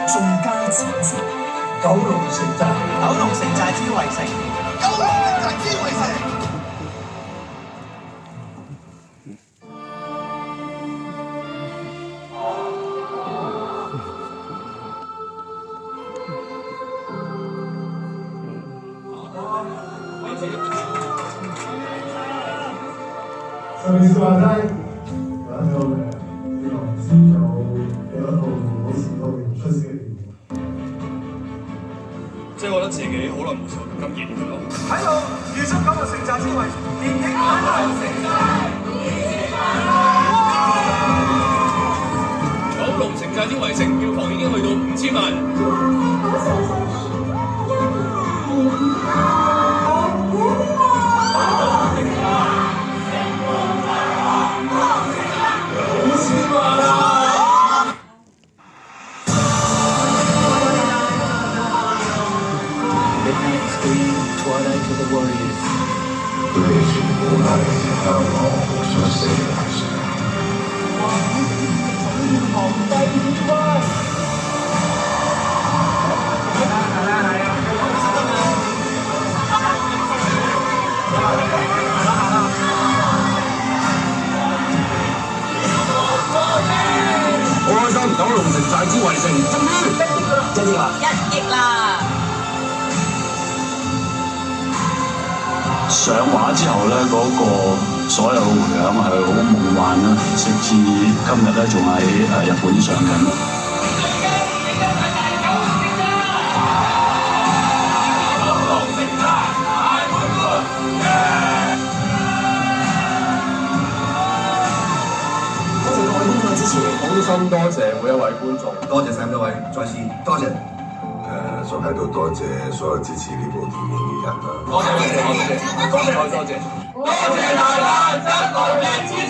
最佳前程。九龍城寨，九龍城寨之圍城，九龍城寨之圍城。上面是話齋，然後希望先有一套好時代出色嘅電影。即係我覺得自己好耐冇試過咁熱血咯。喺度預祝九龍城寨之圍電影版九龍城寨九龍城寨之圍城票房已經去到5000萬。Twilight to the Warriors。對全部拉嚟香港出色嘅藝術。好開心！九龍城寨之圍城終於1億啦！上畫之後咧，嗰個所有迴響係好夢幻啦，直至今日咧仲喺日本上緊。多謝各位觀眾支持，衷心多謝每一位觀眾，多謝晒各位，再次多謝。想喺度多謝所有支持呢部電影嘅人啦。多謝大家真愛嘅支持。